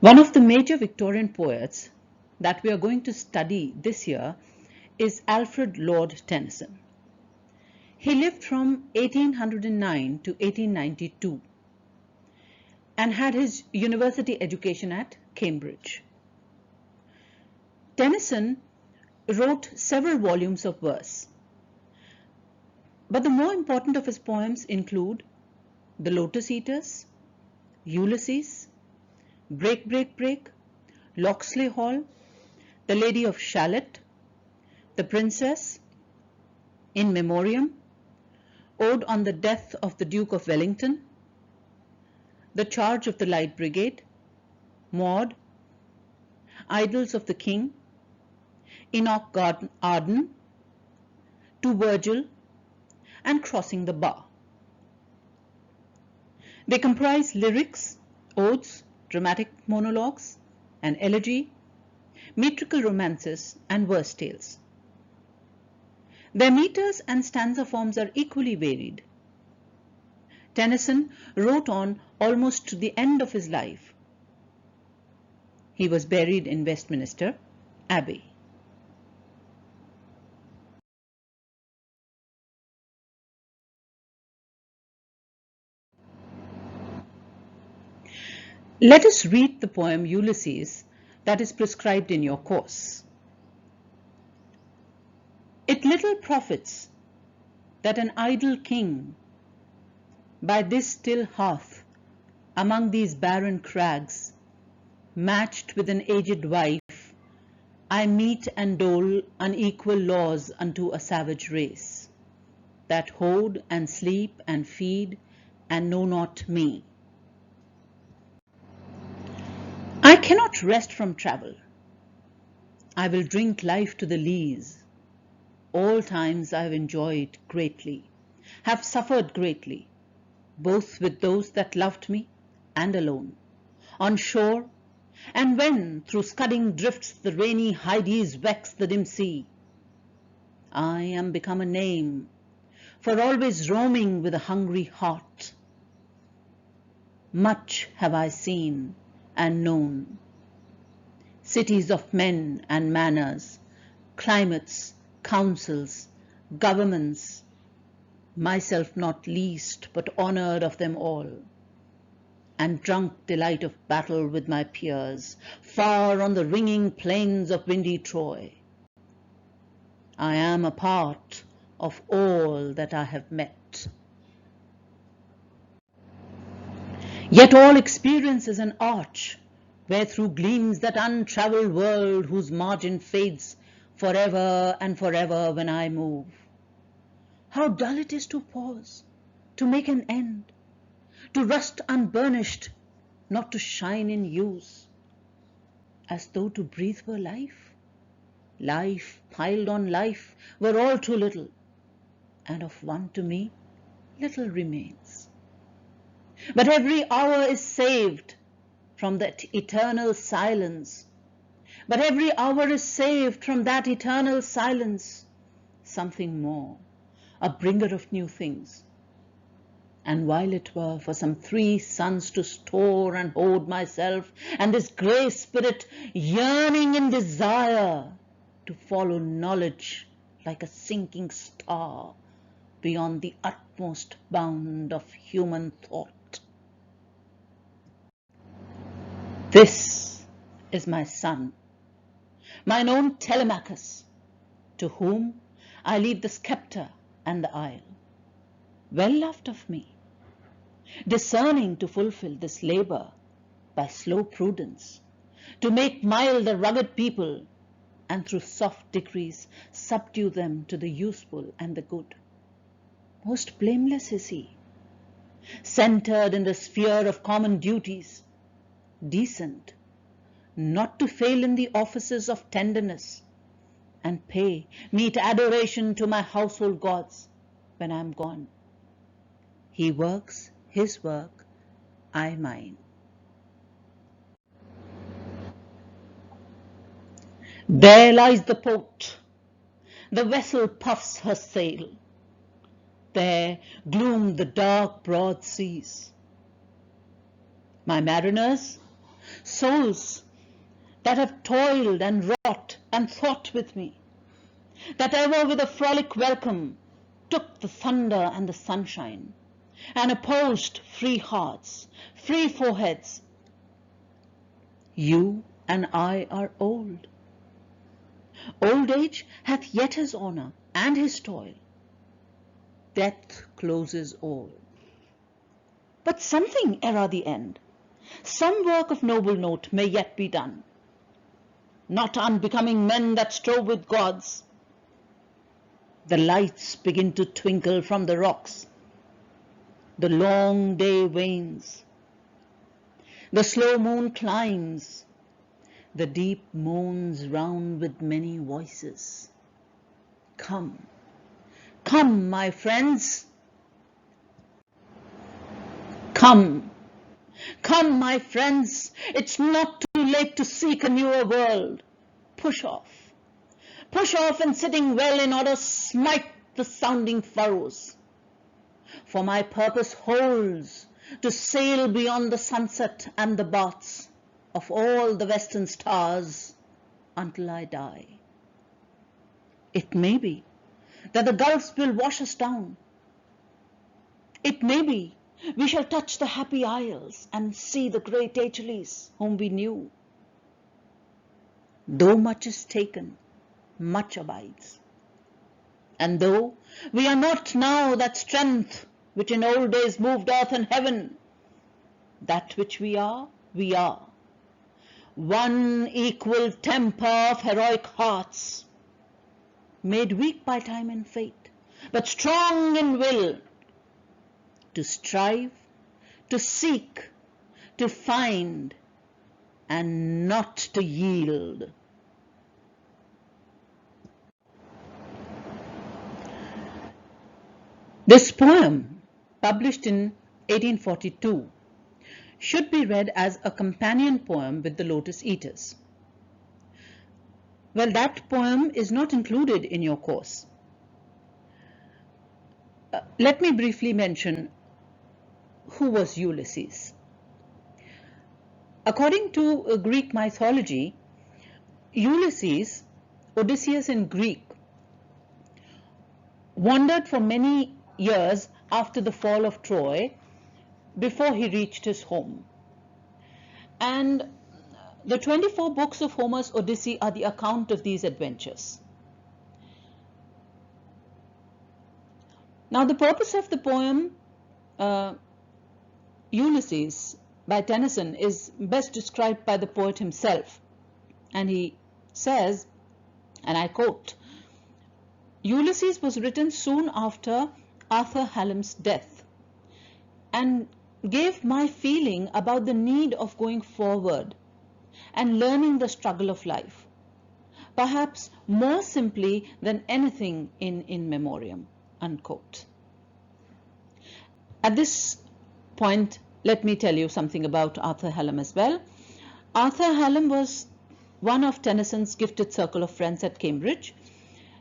One of the major Victorian poets that we are going to study this year is Alfred Lord Tennyson. He lived from 1809 to 1892 and had his university education at Cambridge. Tennyson wrote several volumes of verse, but the more important of his poems include The Lotus Eaters, Ulysses, Break, Break, Break, Locksley Hall, The Lady of Shalott, The Princess, In Memoriam, Ode on the Death of the Duke of Wellington, The Charge of the Light Brigade, Maud, Idylls of the King, Enoch Arden, To Virgil, and Crossing the Bar. They comprise lyrics, odes, dramatic monologues, an elegy, metrical romances, and verse tales. Their meters and stanza forms are equally varied. Tennyson wrote on almost to the end of his life. He was buried in Westminster Abbey. Let us read the poem Ulysses that is prescribed in your course. It little profits that an idle king by this still hearth among these barren crags, matched with an aged wife, I mete and dole unequal laws unto a savage race, that hoard and sleep and feed and know not me. I cannot rest from travel. I will drink life to the lees. All times I have enjoyed greatly, have suffered greatly, both with those that loved me and alone, on shore, and when through scudding drifts the rainy Hyades vex the dim sea. I am become a name, for always roaming with a hungry heart. Much have I seen and known, cities of men and manners, climates, councils, governments, myself not least, but honored of them all, and drunk delight of battle with my peers, far on the ringing plains of windy Troy. I am a part of all that I have met. Yet all experience is an arch, where through gleams that untravelled world whose margin fades forever and forever when I move. How dull it is to pause, to make an end, to rust unburnished, not to shine in use, as though to breathe were life. Life piled on life were all too little, and of one to me little remains. But every hour is saved from that eternal silence. But every hour is saved from that eternal silence. Something more, a bringer of new things. And while it were for some 3 suns to store and hoard myself, and this grey spirit yearning in desire to follow knowledge like a sinking star beyond the utmost bound of human thought. This is my son, mine own Telemachus, to whom I leave the sceptre and the isle, well loved of me, discerning to fulfill this labour by slow prudence, to make mild the rugged people, and through soft degrees subdue them to the useful and the good. Most blameless is he, centred in the sphere of common duties, decent, not to fail in the offices of tenderness, and pay meet adoration to my household gods when I am gone. He works his work, I mine. There lies the port, the vessel puffs her sail. There gloom the dark broad seas. My mariners, souls that have toiled and wrought and thought with me, that ever with a frolic welcome took the thunder and the sunshine, and opposed free hearts, free foreheads. You and I are old. Old age hath yet his honour and his toil. Death closes all. But something ere the end, some work of noble note may yet be done, not unbecoming men that strove with gods. The lights begin to twinkle from the rocks. The long day wanes. The slow moon climbs. The deep moans round with many voices. Come, come, my friends. Come, come, my friends. It's not too late to seek a newer world. Push off. Push off, and sitting well in order, smite the sounding furrows. For my purpose holds to sail beyond the sunset and the baths of all the western stars until I die. It may be that the gulfs will wash us down. It may be we shall touch the happy isles and see the great Achilles whom we knew. Though much is taken, much abides. And though we are not now that strength which in old days moved earth and heaven, that which we are, one equal temper of heroic hearts, made weak by time and fate, but strong in will, to strive, to seek, to find, and not to yield. This poem, published in 1842, should be read as a companion poem with the Lotus Eaters. Well, that poem is not included in your course. Let me briefly mention who was Ulysses. According to Greek mythology, Ulysses, Odysseus in Greek, wandered for many years after the fall of Troy before he reached his home. And the 24 books of Homer's Odyssey are the account of these adventures. Now, the purpose of the poem Ulysses by Tennyson is best described by the poet himself. And he says, and I quote, "Ulysses was written soon after Arthur Hallam's death, and gave my feeling about the need of going forward and learning the struggle of life, perhaps more simply than anything in memoriam," unquote. At this point, let me tell you something about Arthur Hallam as well. Arthur Hallam was one of Tennyson's gifted circle of friends at Cambridge.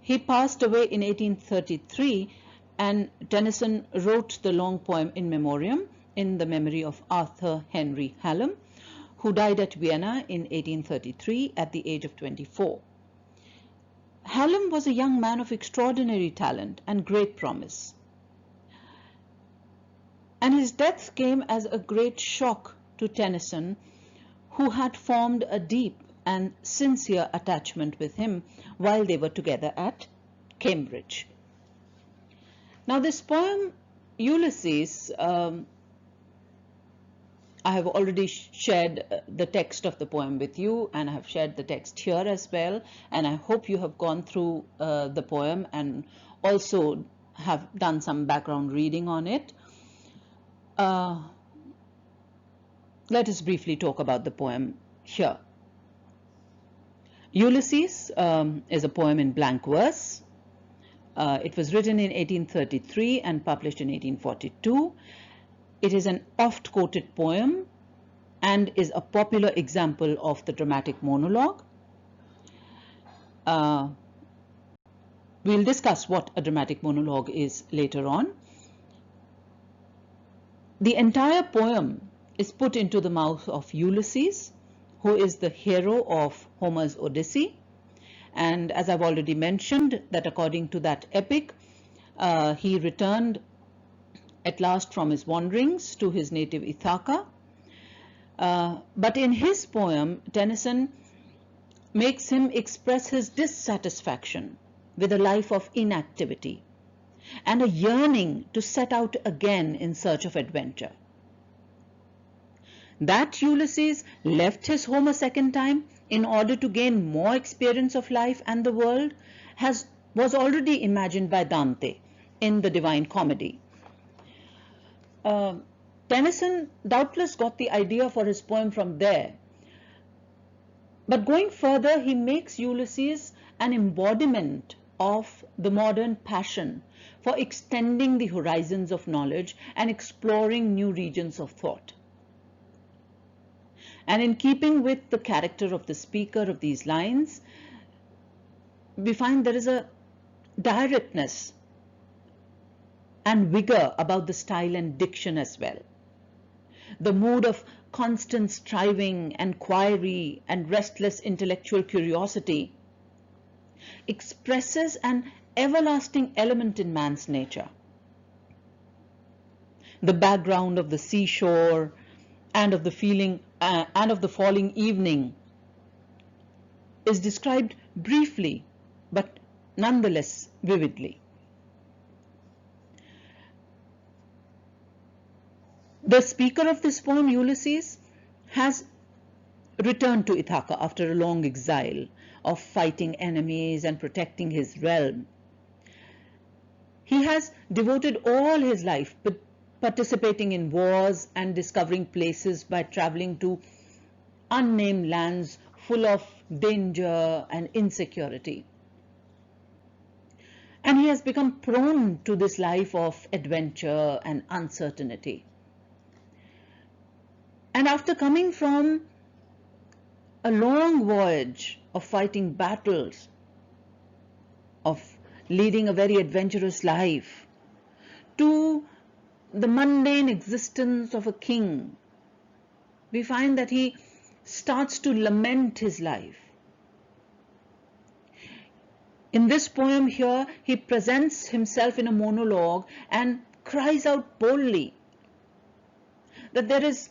He passed away in 1833, and Tennyson wrote the long poem in memoriam in the memory of Arthur Henry Hallam, who died at Vienna in 1833 at the age of 24. Hallam was a young man of extraordinary talent and great promise, and his death came as a great shock to Tennyson, who had formed a deep and sincere attachment with him while they were together at Cambridge. Now, this poem, Ulysses, I have already shared the text of the poem with you, and I have shared the text here as well, and I hope you have gone through the poem and also have done some background reading on it. Let us briefly talk about the poem here. Ulysses is a poem in blank verse. It was written in 1833 and published in 1842. It is an oft-quoted poem and is a popular example of the dramatic monologue. We'll discuss what a dramatic monologue is later on. The entire poem is put into the mouth of Ulysses, who is the hero of Homer's Odyssey. And as I've already mentioned, that according to that epic, he returned at last from his wanderings to his native Ithaca. But in his poem, Tennyson makes him express his dissatisfaction with a life of inactivity and a yearning to set out again in search of adventure. That Ulysses left his home a second time in order to gain more experience of life and the world was already imagined by Dante in the Divine Comedy. Tennyson doubtless got the idea for his poem from there. But going further, he makes Ulysses an embodiment of the modern passion for extending the horizons of knowledge and exploring new regions of thought. And in keeping with the character of the speaker of these lines, we find there is a directness and vigor about the style and diction as well. The mood of constant striving and query and restless intellectual curiosity expresses an everlasting element in man's nature. The background of the seashore and of the feeling and of the falling evening is described briefly but nonetheless vividly. The speaker of this poem, Ulysses, has returned to Ithaca after a long exile of fighting enemies and protecting his realm. He has devoted all his life participating in wars and discovering places by traveling to unnamed lands full of danger and insecurity. And he has become prone to this life of adventure and uncertainty. And after coming from a long voyage of fighting battles, of leading a very adventurous life, to the mundane existence of a king, we find that he starts to lament his life. In this poem here, he presents himself in a monologue and cries out boldly that there is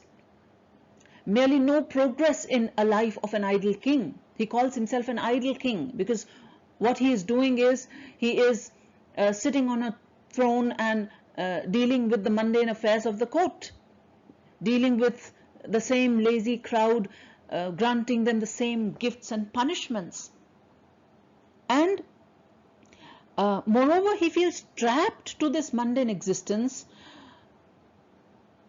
merely no progress in a life of an idle king. He calls himself an idle king because what he is doing is he is sitting on a throne and dealing with the mundane affairs of the court, dealing with the same lazy crowd, granting them the same gifts and punishments. And moreover, he feels trapped to this mundane existence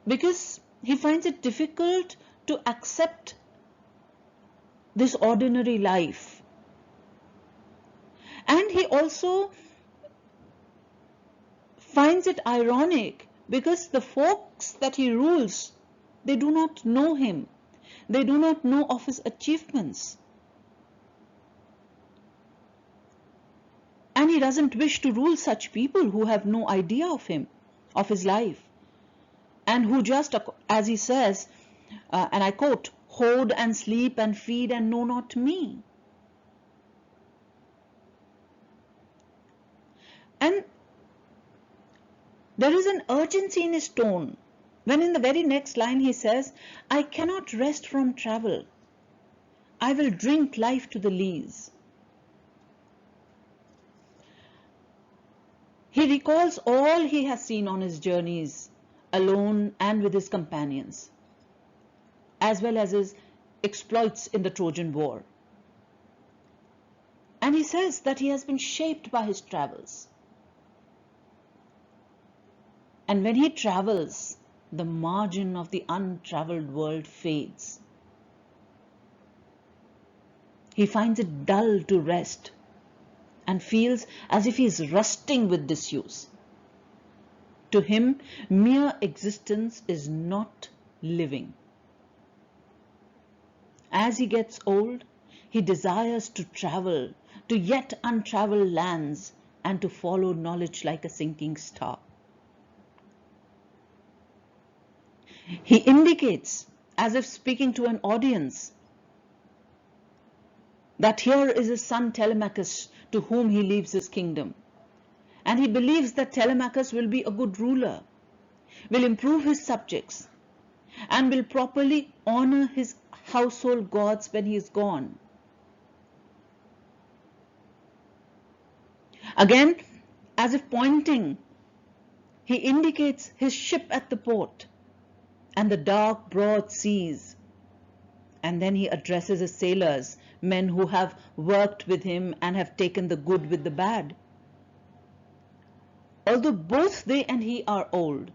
because he finds it difficult to accept this ordinary life. And he also finds it ironic because the folks that he rules, they do not know him. They do not know of his achievements. And he doesn't wish to rule such people who have no idea of him, of his life, and who just, as he says, and I quote, hoard and sleep and feed and know not me. And there is an urgency in his tone when in the very next line he says, I cannot rest from travel. I will drink life to the lees. He recalls all he has seen on his journeys, alone and with his companions, as well as his exploits in the Trojan War. And he says that he has been shaped by his travels. And when he travels, the margin of the untraveled world fades. He finds it dull to rest and feels as if he is rusting with disuse. To him, mere existence is not living. As he gets old, he desires to travel to yet untraveled lands and to follow knowledge like a sinking star. He indicates, as if speaking to an audience, that here is his son Telemachus, to whom he leaves his kingdom. And he believes that Telemachus will be a good ruler, will improve his subjects, and will properly honor his household gods when he is gone. Again, as if pointing, he indicates his ship at the port and the dark, broad seas. And then he addresses his sailors, men who have worked with him and have taken the good with the bad. Although both they and he are old,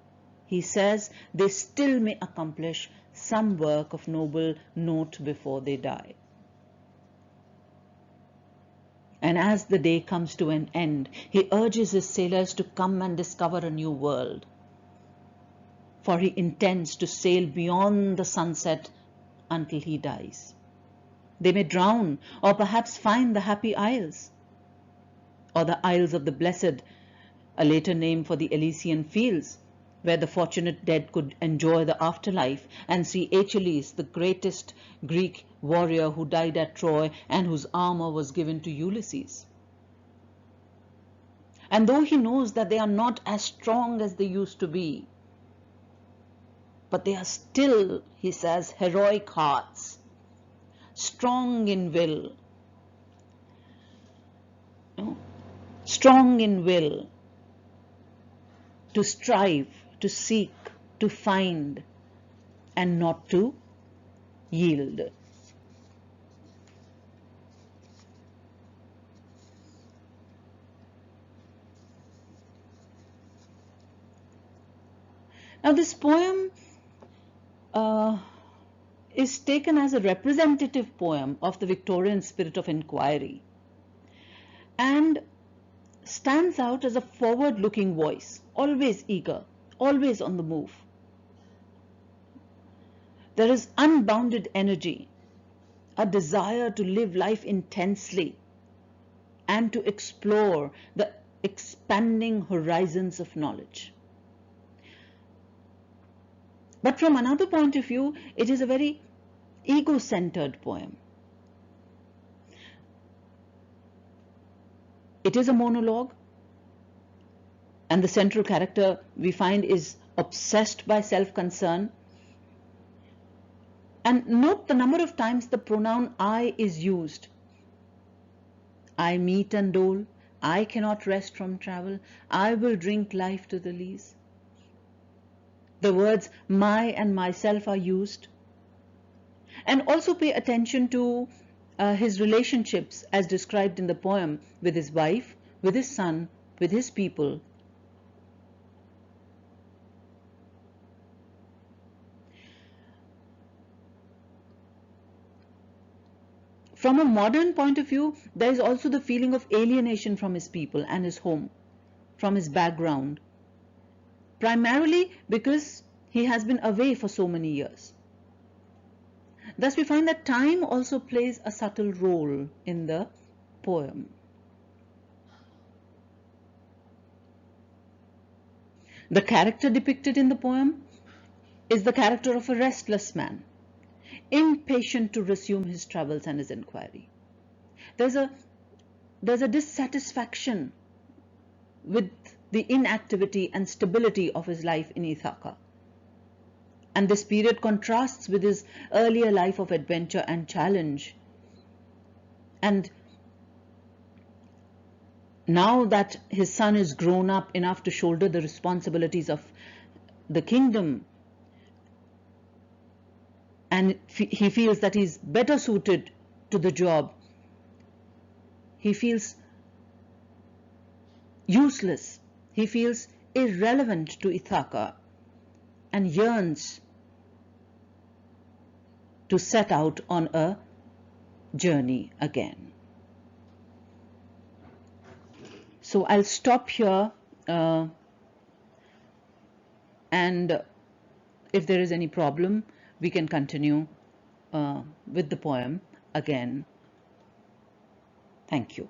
he says they still may accomplish some work of noble note before they die. And as the day comes to an end, he urges his sailors to come and discover a new world. For he intends to sail beyond the sunset until he dies. They may drown, or perhaps find the happy isles, or the Isles of the Blessed, a later name for the Elysian fields, where the fortunate dead could enjoy the afterlife and see Achilles, the greatest Greek warrior who died at Troy and whose armor was given to Ulysses. And though he knows that they are not as strong as they used to be, but they are still, he says, heroic hearts, strong in will, strong in will to strive, to seek, to find, and not to yield. Now this poem is taken as a representative poem of the Victorian spirit of inquiry and stands out as a forward-looking voice, always eager, always on the move. There is unbounded energy, a desire to live life intensely and to explore the expanding horizons of knowledge. But from another point of view, it is a very ego-centered poem. It is a monologue, and the central character we find is obsessed by self-concern. And note the number of times the pronoun I is used. I meet and dole, I cannot rest from travel, I will drink life to the lees. The words my and myself are used. And also pay attention to his relationships as described in the poem with his wife, with his son, with his people. From a modern point of view, there is also the feeling of alienation from his people and his home, from his background, primarily because he has been away for so many years. Thus we find that time also plays a subtle role in the poem. The character depicted in the poem is the character of a restless man, impatient to resume his travels and his inquiry. There's a dissatisfaction with the inactivity and stability of his life in Ithaca. And this period contrasts with his earlier life of adventure and challenge. And now that his son is grown up enough to shoulder the responsibilities of the kingdom, and he feels that he's better suited to the job, he feels useless, he feels irrelevant to Ithaca, and yearns to set out on a journey again. So I'll stop here, and if there is any problem, we can continue with the poem again. Thank you.